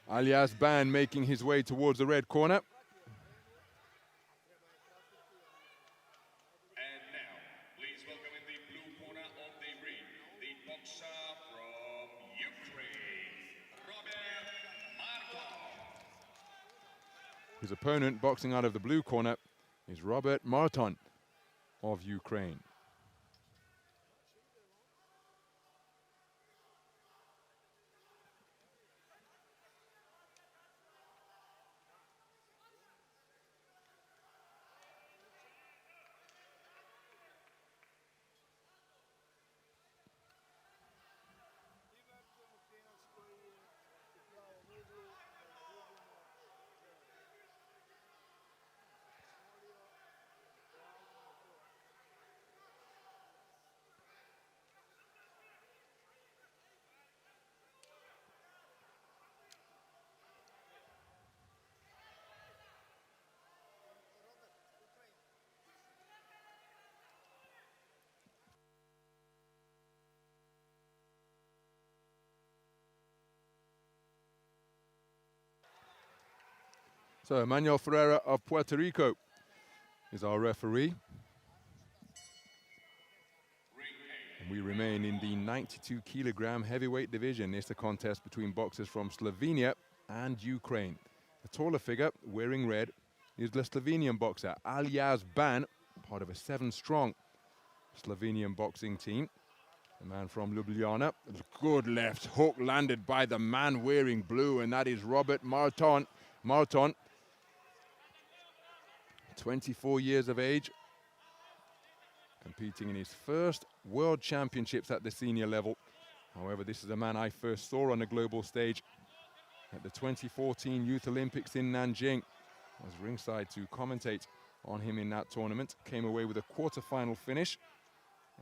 Aljaz Ban making his way towards the red corner. And now, please welcome in the blue corner of the ring, the boxer from Ukraine, Robert MARTON. His opponent, boxing out of the blue corner, is Robert MARTON of Ukraine. So Manuel Ferreira of Puerto Rico is our referee. And we remain in the 92 kilogram heavyweight division. It's a contest between boxers from Slovenia and Ukraine. The taller figure, wearing red, is the Slovenian boxer Aljaz Ban, part of a 7-strong Slovenian boxing team. The man from Ljubljana. Good left hook landed by the man wearing blue, and that is Robert MARTON. 24 years of age, competing in his first World Championships at the senior level. However, this is a man I first saw on the global stage at the 2014 Youth Olympics in Nanjing. I was ringside to commentate on him in that tournament. Came away with a quarter-final finish.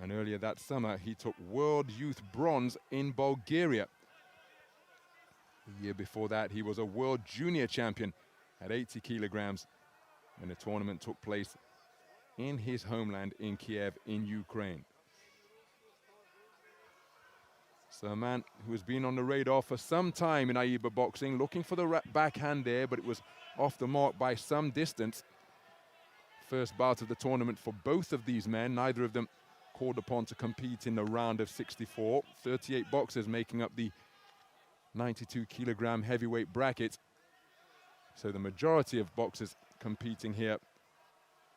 And earlier that summer, he took World Youth Bronze in Bulgaria. The year before that, he was a World Junior Champion at 80 kilograms. And the tournament took place in his homeland in Kiev in Ukraine. So a man who has been on the radar for some time in AIBA boxing, looking for the backhand there, but it was off the mark by some distance. First bout of the tournament for both of these men, neither of them called upon to compete in the round of 64. 38 boxers making up the 92 kilogram heavyweight bracket. So the majority of boxers competing here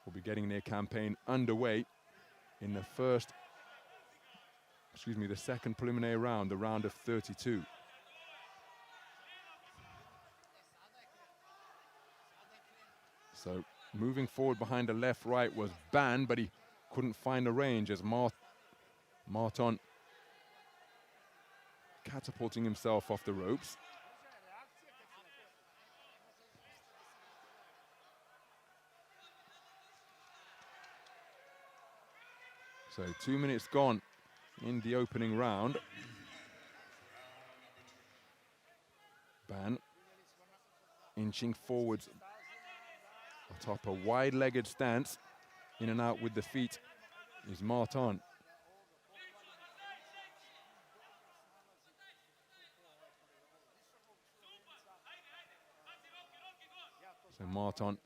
will be getting their campaign underway in the second preliminary round, the round of 32. So moving forward behind the left-right was Ban, but he couldn't find the range as MARTON catapulting himself off the ropes. So 2 minutes gone in the opening round. Ban inching forwards atop a wide-legged stance, in and out with the feet is MARTON. So MARTON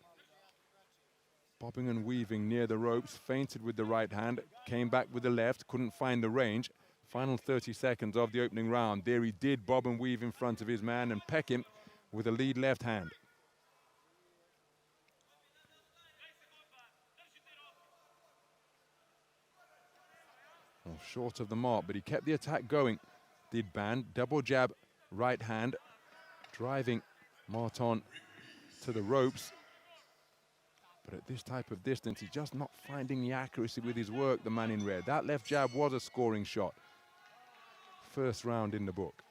bobbing and weaving near the ropes, feinted with the right hand, came back with the left, couldn't find the range. Final 30 seconds of the opening round. There he did bob and weave in front of his man and peck him with a lead left hand. Well, short of the mark, but he kept the attack going. Did Ban, double jab, right hand, driving MARTON to the ropes. But at this type of distance, he's just not finding the accuracy with his work, the man in red. That left jab was a scoring shot. First round in the book.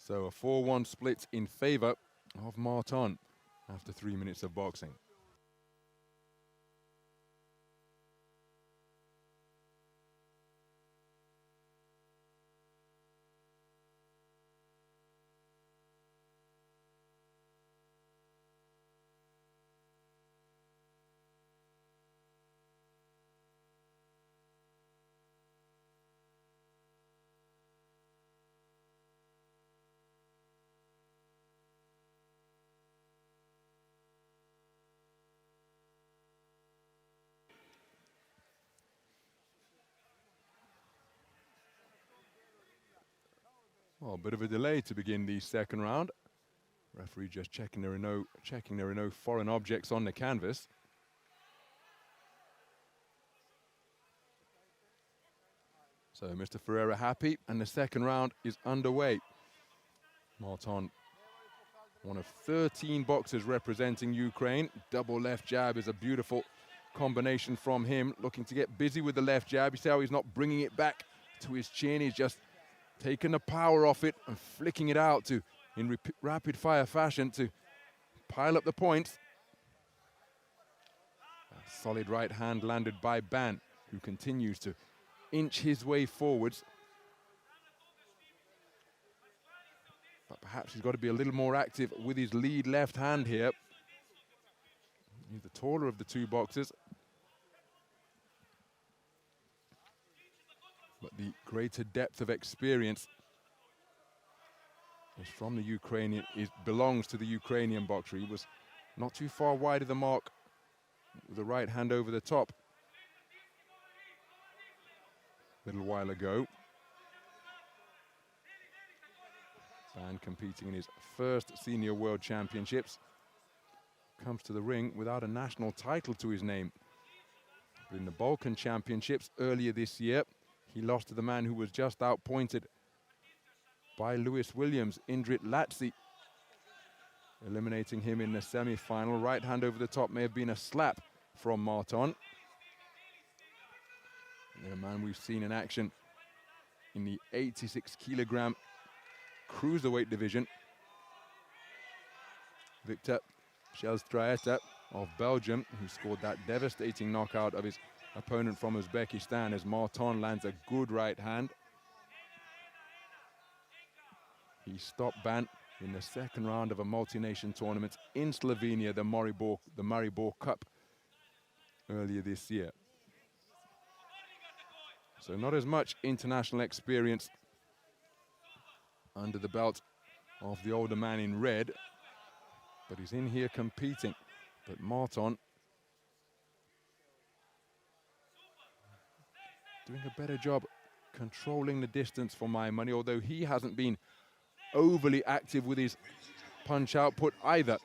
So a 4-1 split in favor of MARTON after 3 minutes of boxing. Well, a bit of a delay to begin the second round. Referee just checking there are no foreign objects on the canvas. So Mr. Ferreira happy, and the second round is underway. Marton, one of 13 boxers representing Ukraine. Double left jab is a beautiful combination from him. Looking to get busy with the left jab. You see how he's not bringing it back to his chin. He's just taking the power off it and flicking it out in rapid fire fashion to pile up the points. A solid right hand landed by Ban, who continues to inch his way forwards. But perhaps he's got to be a little more active with his lead left hand here. He's the taller of the two boxers, but the greater depth of experience is from the Ukrainian, belongs to the Ukrainian boxer. He was not too far wide of the mark with the right hand over the top a little while ago. Ban competing in his first senior world championships. Comes to the ring without a national title to his name. But in the Balkan Championships earlier this year, he lost to the man who was just outpointed by Lewis Williams, Indrit Latsi, eliminating him in the semi-final. Right hand over the top may have been a slap from Marton. A man we've seen in action in the 86-kilogram cruiserweight division. Victor Shelstraeta of Belgium, who scored that devastating knockout of his opponent from Uzbekistan, as Marton lands a good right hand. He stopped Ban in the second round of a multi-nation tournament in Slovenia, the Maribor Cup, earlier this year. So not as much international experience under the belt of the older man in red, but he's in here competing. But Marton doing a better job controlling the distance for my money, although he hasn't been overly active with his punch output either.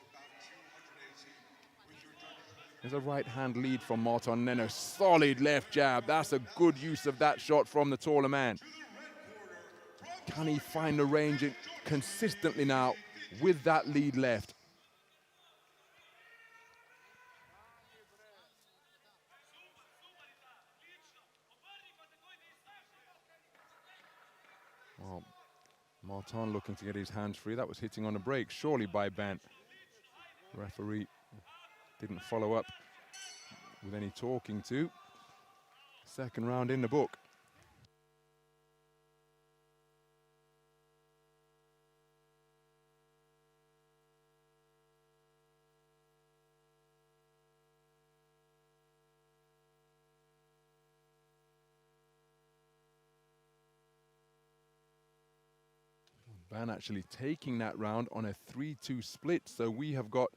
There's a right hand lead from Marton, and then a solid left jab. That's a good use of that shot from the taller man. Can he find the range consistently now with that lead left? Well, Marton looking to get his hands free. That was hitting on a break, surely by Ban. Referee didn't follow up with any talking to. Second round in the book. Ban actually taking that round on a 3-2 split, so we have got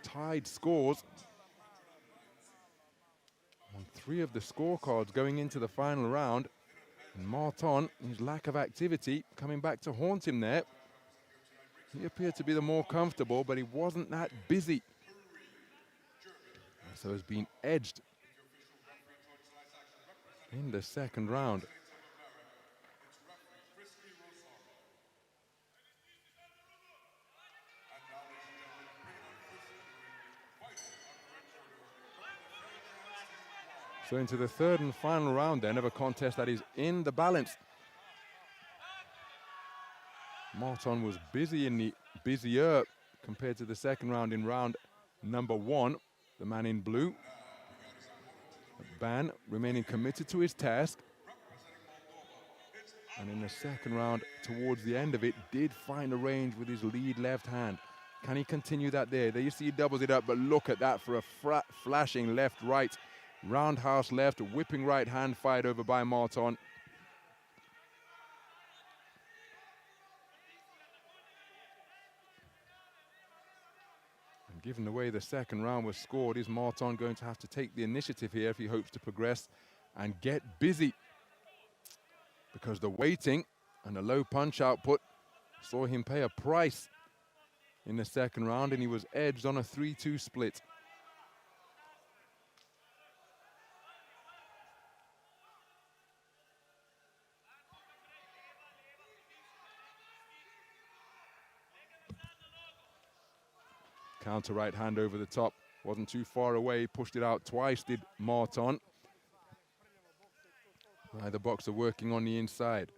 tied scores on 3 of the scorecards going into the final round. And Marton, his lack of activity coming back to haunt him there. He appeared to be the more comfortable, but he wasn't that busy, so has been edged in the second round. So into the third and final round then of a contest that is in the balance. Marton was busier compared to the second round in round number 1. The man in blue, Ban, remaining committed to his task. And in the second round, towards the end of it, did find a range with his lead left hand. Can he continue that there? There you see he doubles it up, but look at that for a flashing left-right. Roundhouse left, whipping right hand fired over by Marton. And given the way the second round was scored, is Marton going to have to take the initiative here if he hopes to progress and get busy? Because the waiting And a low punch output saw him pay a price in the second round, and he was edged on a 3-2 split. Counter right hand over the top. Wasn't too far away, pushed it out twice, did MARTON. Neither boxer working on the inside.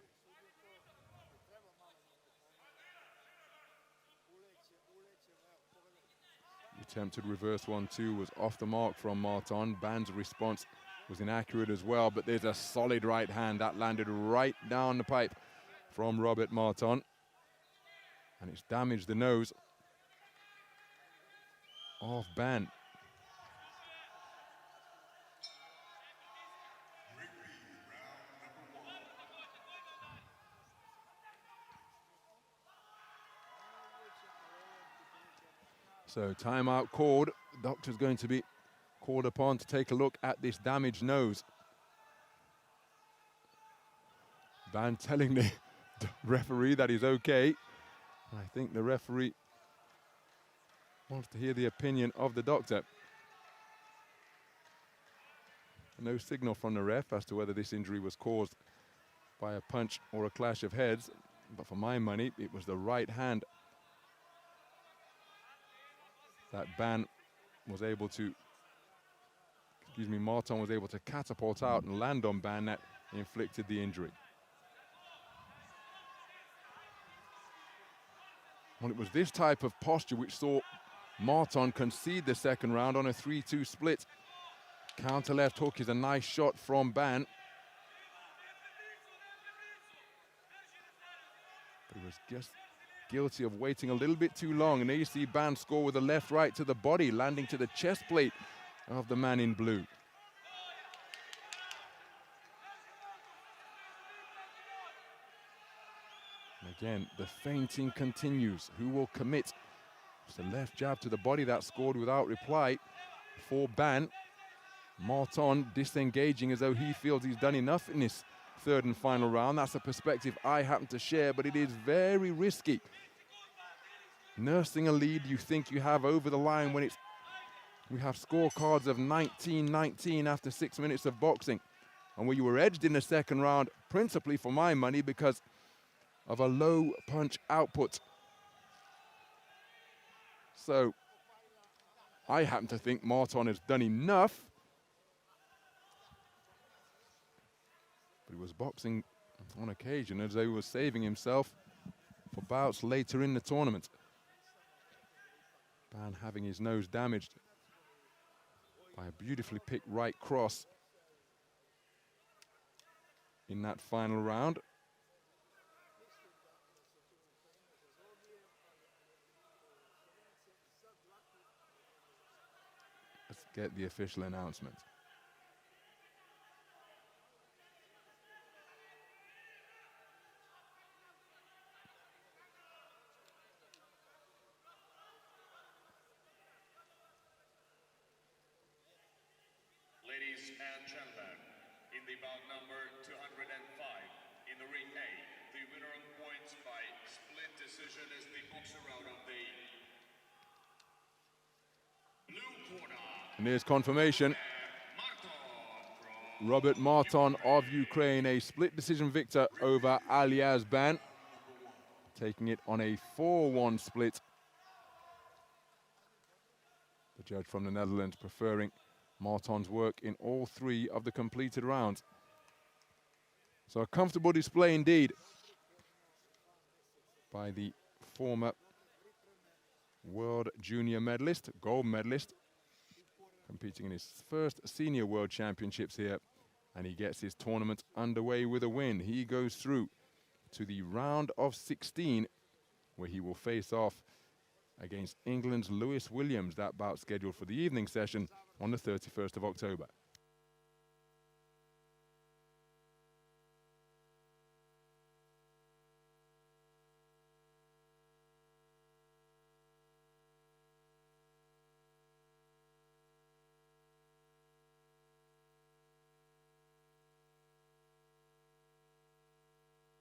The attempted reverse 1-2 was off the mark from MARTON. Ban's response was inaccurate as well, but there's a solid right hand that landed right down the pipe from Robert MARTON. And it's damaged the nose of Ban. So timeout called. The doctor's going to be called upon to take a look at this damaged nose. Ban telling the referee that he's okay. I think the referee wants to hear the opinion of the doctor. No signal from the ref as to whether this injury was caused by a punch or a clash of heads, but for my money, it was the right hand that Ban was able to, MARTON was able to catapult out and land on Ban that inflicted the injury. Well, it was this type of posture which saw MARTON concede the second round on a 3-2 split. Counter left hook is a nice shot from Ban. But he was just guilty of waiting a little bit too long. And there you see Ban score with a left right to the body, landing to the chest plate of the man in blue. And again, the feinting continues. Who will commit? It's a left jab to the body that scored without reply for Ban. MARTON disengaging as though he feels he's done enough in this third and final round. That's a perspective I happen to share, but it is very risky. Nursing a lead you think you have over the line when we have scorecards of 19-19 after 6 minutes of boxing. And where you were edged in the second round, principally for my money because of a low punch output. So I happen to think MARTON has done enough. But he was boxing on occasion as though he was saving himself for bouts later in the tournament. Ban having his nose damaged by a beautifully picked right cross in that final round. Let's get the official announcement. Ladies and gentlemen, in the bout number 205, in the ring A, the winner on points by split decision is the boxer out of the blue corner. And here's confirmation. Robert MARTON of Ukraine, a split decision victor over Aljaz Ban, taking it on a 4-1 split. The judge from the Netherlands preferring MARTON's work in all 3 of the completed rounds. So a comfortable display indeed by the former world junior medalist, gold medalist, competing in his first senior world championships here, and he gets his tournament underway with a win. He goes through to the round of 16, where he will face off against England's Lewis Williams. That bout scheduled for the evening session on the 31st of October.